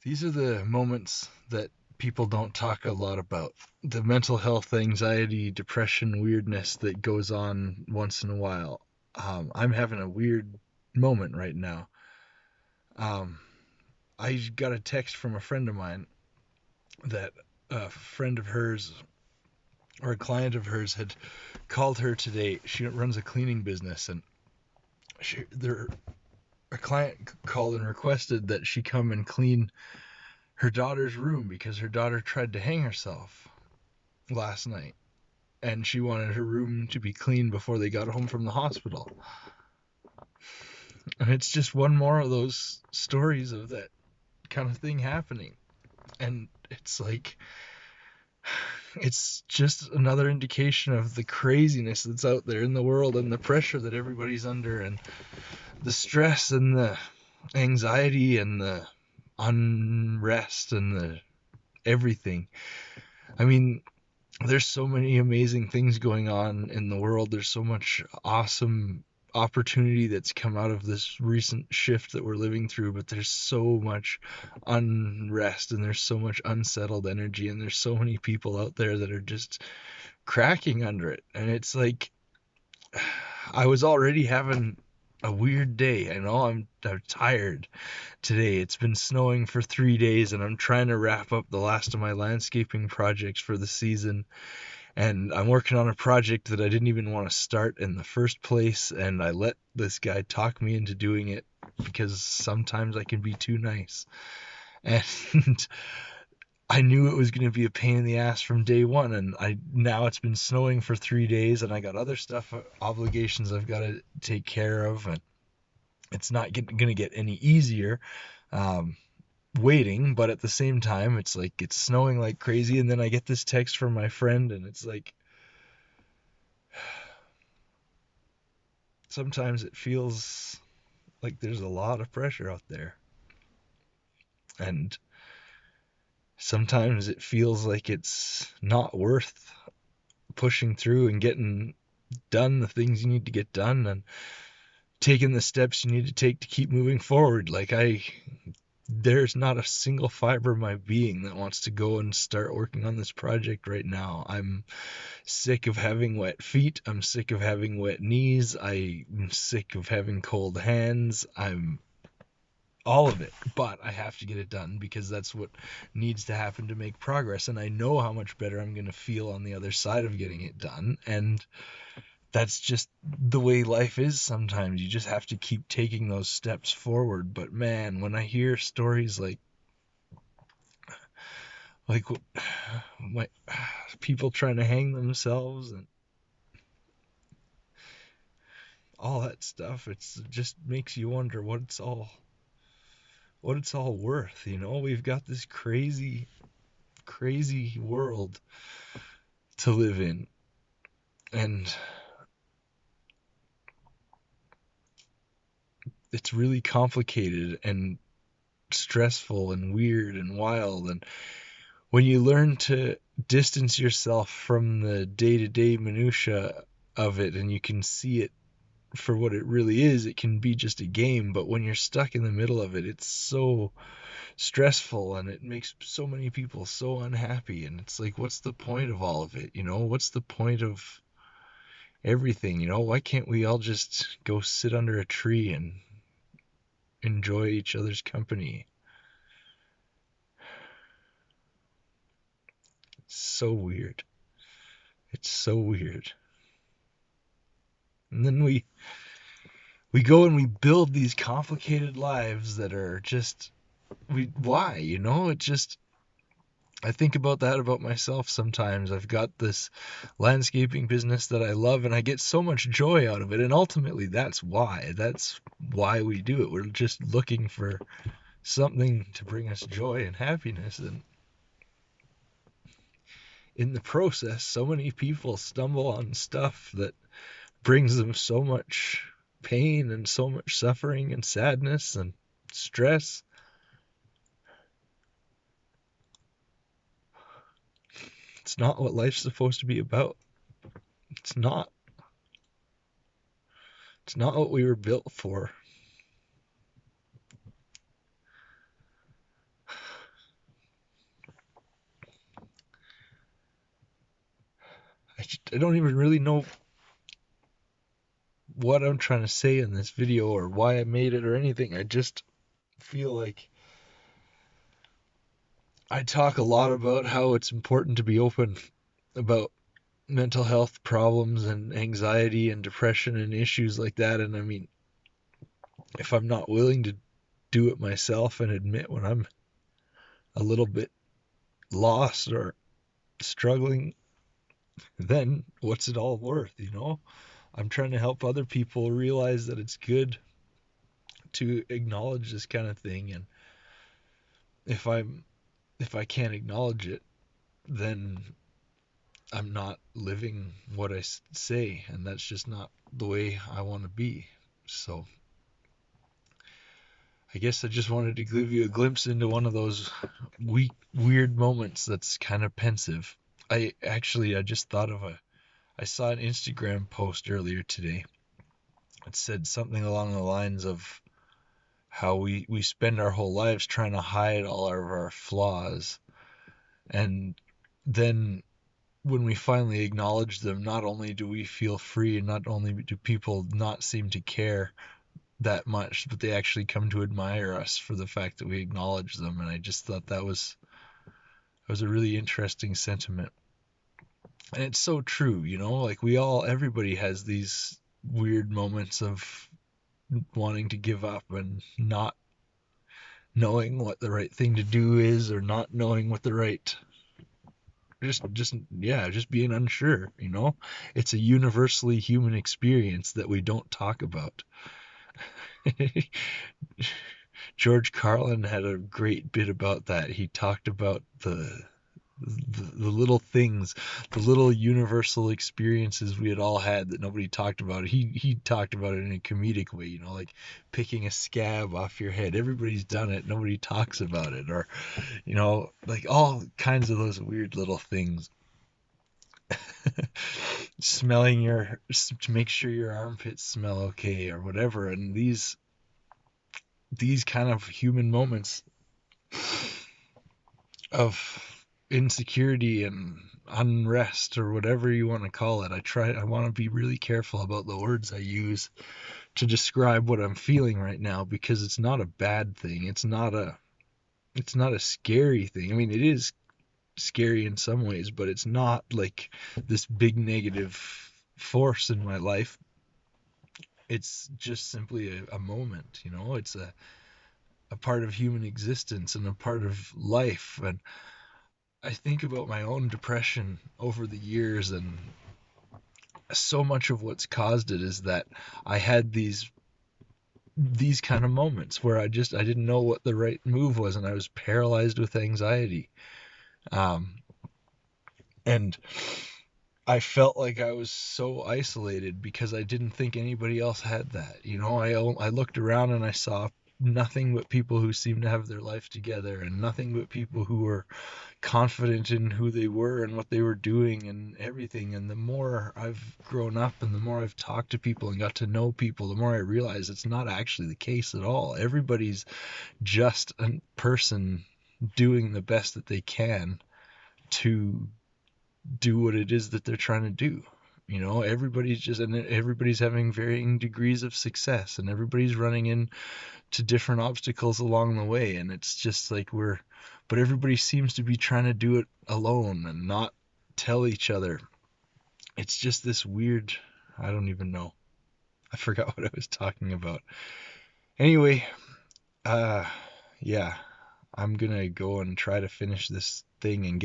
These are the moments that people don't talk a lot about. The mental health, anxiety, depression, weirdness that goes on once in a while. I'm having a weird moment right now. Um, I got a text from a friend of mine that a friend of hers or a client of hers had called her today. She runs a cleaning business, and a client called and requested that she come and clean her daughter's room because her daughter tried to hang herself last night, and she wanted her room to be clean before they got home from the hospital. And it's just one more of those stories of that kind of thing happening. And it's like, it's just another indication of the craziness that's out there in the world and the pressure that everybody's under and the stress and the anxiety and the unrest and the everything. I mean, there's so many amazing things going on in the world. There's so much awesome opportunity that's come out of this recent shift that we're living through, but there's so much unrest and there's so much unsettled energy and there's so many people out there that are just cracking under it. And it's like I was already having a weird day. I know I'm tired today. It's been snowing for 3 days and I'm trying to wrap up the last of my landscaping projects for the season, and I'm working on a project that I didn't even want to start in the first place, and I let this guy talk me into doing it because sometimes I can be too nice. And I knew it was going to be a pain in the ass from day one, and I now it's been snowing for 3 days, and I got other stuff, obligations I've got to take care of, and it's not going to get any easier. Um, Waiting, but at the same time, it's like it's snowing like crazy, and then I get this text from my friend, and it's like sometimes it feels like there's a lot of pressure out there. And sometimes it feels like it's not worth pushing through and getting done the things you need to get done and taking the steps you need to take to keep moving forward. There's not a single fiber of my being that wants to go and start working on this project right now. I'm sick of having wet feet. I'm sick of having wet knees. I'm sick of having cold hands. I'm all of it, but I have to get it done because that's what needs to happen to make progress. And I know how much better I'm going to feel on the other side of getting it done. And that's just the way life is sometimes. You just have to keep taking those steps forward. But man, when I hear stories like my people trying to hang themselves and all that stuff, it just makes you wonder what it's all worth. We've got this crazy crazy world to live in, and it's really complicated and stressful and weird and wild. And when you learn to distance yourself from the day-to-day minutia of it and you can see it for what it really is, it can be just a game. But when you're stuck in the middle of it, it's so stressful and it makes so many people so unhappy. And it's like, what's the point of all of it? What's the point of everything? Why can't we all just go sit under a tree and enjoy each other's company? It's so weird. It's so weird. And then we go and we build these complicated lives that are just why, it just I think about that about myself sometimes. I've got this landscaping business that I love and I get so much joy out of it, and ultimately that's why we do it. We're just looking for something to bring us joy and happiness, and in the process so many people stumble on stuff that brings them so much pain and so much suffering and sadness and stress. It's not what life's supposed to be about. It's not. It's not what we were built for. I don't even really know what I'm trying to say in this video or why I made it or anything. I just feel like I talk a lot about how it's important to be open about mental health problems and anxiety and depression and issues like that. And I mean, if I'm not willing to do it myself and admit when I'm a little bit lost or struggling, then what's it all worth, you know? I'm trying to help other people realize that it's good to acknowledge this kind of thing, and if I'm if I can't acknowledge it, then I'm not living what I say, and that's just not the way I want to be. So I guess I just wanted to give you a glimpse into one of those weird moments that's kind of pensive. I just thought of I saw an Instagram post earlier today. It said something along the lines of how we spend our whole lives trying to hide all of our flaws, and then when we finally acknowledge them, not only do we feel free, and not only do people not seem to care that much, but they actually come to admire us for the fact that we acknowledge them. And I just thought that was a really interesting sentiment. And it's so true, you know, like everybody has these weird moments of wanting to give up and not knowing what the right thing to do is, or not knowing what the right just being unsure, you know. It's a universally human experience that we don't talk about. George Carlin had a great bit about that. He talked about the little things, the little universal experiences we had all had that nobody talked about. He talked about it in a comedic way, you know, like picking a scab off your head. Everybody's done it, nobody talks about it. Or, you know, like all kinds of those weird little things. Smelling to make sure your armpits smell okay or whatever. And these kind of human moments of insecurity and unrest, or whatever you want to call it. I want to be really careful about the words I use to describe what I'm feeling right now, because it's not a bad thing. It's not a scary thing. I mean, it is scary in some ways, but it's not like this big negative force in my life. It's just simply a moment, you know. It's a part of human existence and a part of life. And I think about my own depression over the years, and so much of what's caused it is that I had these kind of moments where I didn't know what the right move was, and I was paralyzed with anxiety. Um, and I felt like I was so isolated because I didn't think anybody else had that. You know, I looked around and I saw nothing but people who seemed to have their life together, and nothing but people who were confident in who they were and what they were doing and everything. And the more I've grown up and the more I've talked to people and got to know people, the more I realize it's not actually the case at all. Everybody's just a person doing the best that they can to do what it is that they're trying to do. You know, everybody's having varying degrees of success, and everybody's running into different obstacles along the way. And it's just like but everybody seems to be trying to do it alone and not tell each other. It's just this weird, I don't even know. I forgot what I was talking about. Anyway, uh, yeah, I'm gonna go and try to finish this thing and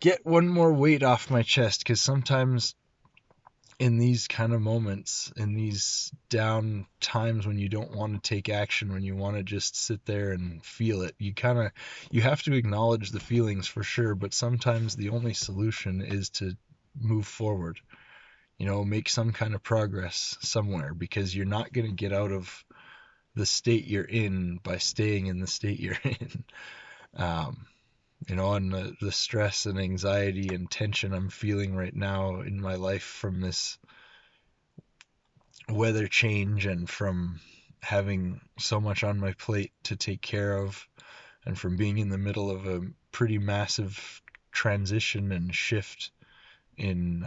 get one more weight off my chest, because sometimes in these kind of moments, in these down times when you don't want to take action, when you want to just sit there and feel it, you have to acknowledge the feelings for sure, but sometimes the only solution is to move forward, you know, make some kind of progress somewhere, because you're not going to get out of the state you're in by staying in the state you're in. um, you know, and the stress and anxiety and tension I'm feeling right now in my life from this weather change, and from having so much on my plate to take care of, and from being in the middle of a pretty massive transition and shift in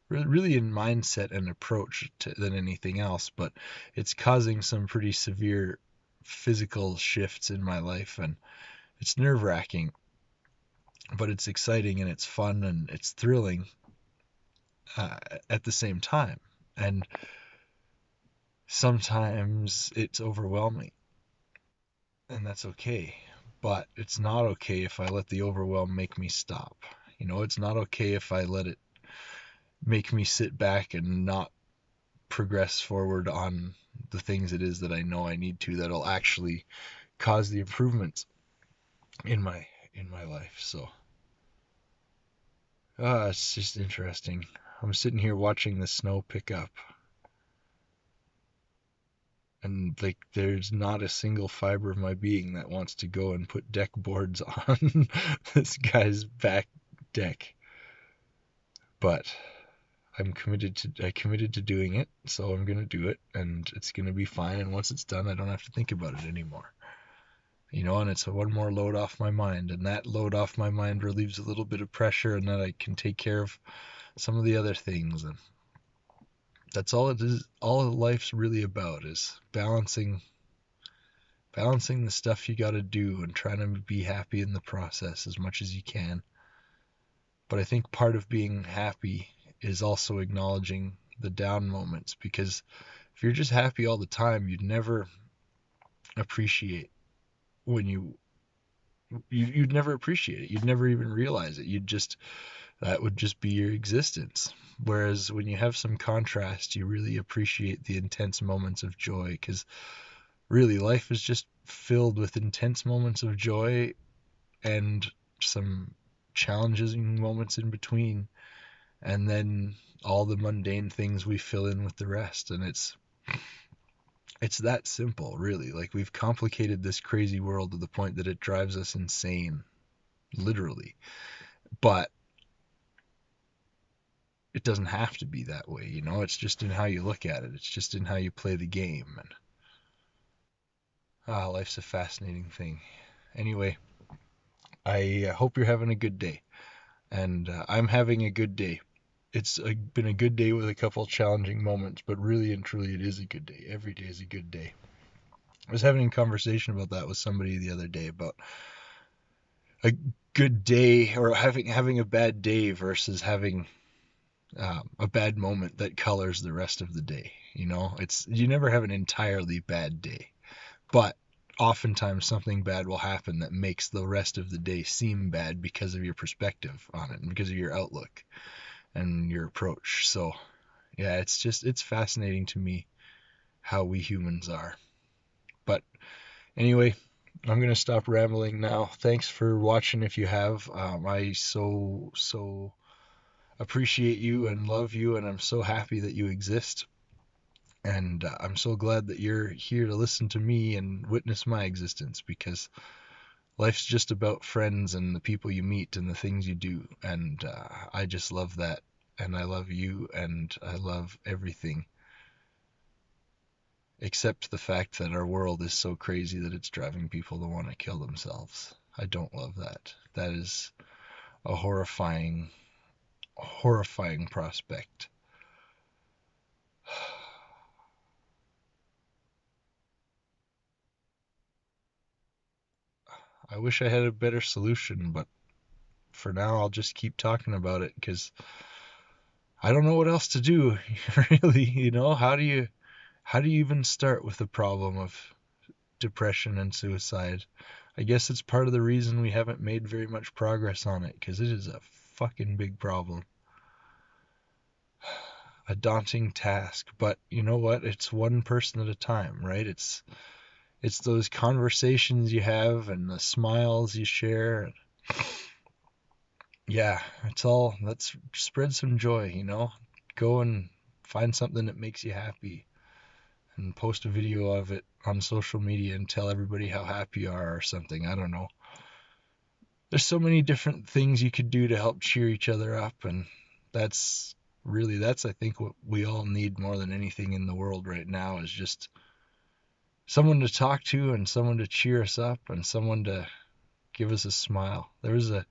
really in mindset and approach than anything else, but it's causing some pretty severe physical shifts in my life, and it's nerve-wracking, but it's exciting and it's fun and it's thrilling uh, at the same time. And sometimes it's overwhelming, and that's okay. But it's not okay if I let the overwhelm make me stop. It's not okay if I let it make me sit back and not progress forward on the things it is that I know I need to that'll actually cause the improvements in my life. So it's just interesting. I'm sitting here watching the snow pick up, and like there's not a single fiber of my being that wants to go and put deck boards on this guy's back deck. But I committed to doing it, so I'm gonna do it, and it's gonna be fine. And once it's done, I don't have to think about it anymore. And it's one more load off my mind, and that load off my mind relieves a little bit of pressure, and then I can take care of some of the other things. And that's all it is. All life's really about is balancing the stuff you got to do and trying to be happy in the process as much as you can. But I think part of being happy is also acknowledging the down moments, because if you're just happy all the time, you'd never appreciate when you'd never appreciate it. You'd never even realize it. That would just be your existence. Whereas when you have some contrast, you really appreciate the intense moments of joy, because really life is just filled with intense moments of joy and some challenging moments in between, and then all the mundane things we fill in with the rest. And it's that simple, really. Like, we've complicated this crazy world to the point that it drives us insane, literally. But it doesn't have to be that way. It's just in how you look at it. It's just in how you play the game. And life's a fascinating thing. Anyway, I hope you're having a good day, and I'm having a good day. It's been a good day with a couple challenging moments, but really and truly, it is a good day. Every day is a good day. I was having a conversation about that with somebody the other day, about a good day, or having a bad day versus having a bad moment that colors the rest of the day. You never have an entirely bad day, but oftentimes something bad will happen that makes the rest of the day seem bad because of your perspective on it and because of your outlook and your approach. So yeah, it's fascinating to me how we humans are. But anyway, I'm gonna stop rambling now. Thanks for watching if you have. I so appreciate you and love you, and I'm so happy that you exist. And I'm so glad that you're here to listen to me and witness my existence, because life's just about friends and the people you meet and the things you do. And I just love that. And I love you, and I love everything. Except the fact that our world is so crazy that it's driving people to want to kill themselves. I don't love that. That is a horrifying, horrifying prospect. I wish I had a better solution, but for now I'll just keep talking about it, because I don't know what else to do. Really, how do you even start with the problem of depression and suicide? I guess it's part of the reason we haven't made very much progress on it, because it is a fucking big problem. A daunting task, but you know what? It's one person at a time, right? It's those conversations you have and the smiles you share. Yeah, let's spread some joy. Go and find something that makes you happy and post a video of it on social media and tell everybody how happy you are or something. I don't know. There's so many different things you could do to help cheer each other up, and that's that's I think what we all need more than anything in the world right now, is just someone to talk to and someone to cheer us up and someone to give us a smile. There was a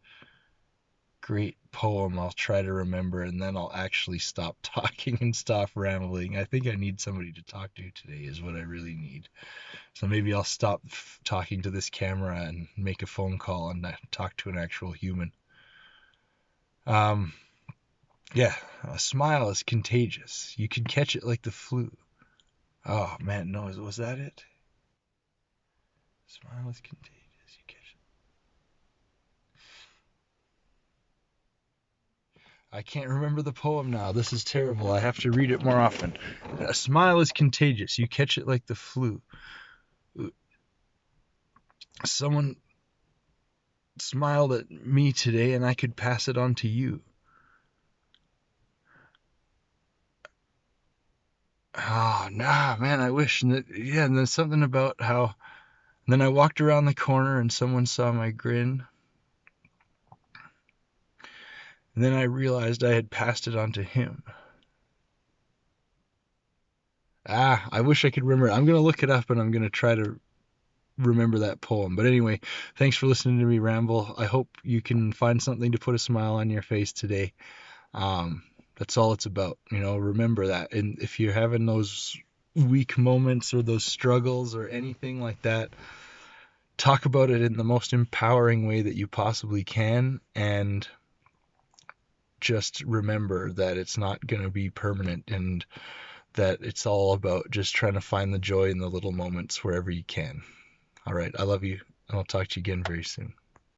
great poem I'll try to remember, and then I'll actually stop talking and stop rambling. I think I need somebody to talk to today, is what I really need. So maybe I'll stop talking to this camera and make a phone call and talk to an actual human. Yeah, a smile is contagious. You can catch it like the flu. Oh man, no, was that it? Smile is contagious. You catch it. I can't remember the poem now. This is terrible. I have to read it more often. A smile is contagious. You catch it like the flu. Someone smiled at me today and I could pass it on to you. Oh, nah, man, I wish. And and then something about how. And then I walked around the corner and someone saw my grin. And then I realized I had passed it on to him. I wish I could remember. I'm going to look it up and I'm going to try to remember that poem. But anyway, thanks for listening to me ramble. I hope you can find something to put a smile on your face today. That's all it's about. Remember that. And if you're having those weak moments or those struggles or anything like that, talk about it in the most empowering way that you possibly can, and just remember that it's not going to be permanent, and that it's all about just trying to find the joy in the little moments wherever you can. All right, I love you, and I'll talk to you again very soon.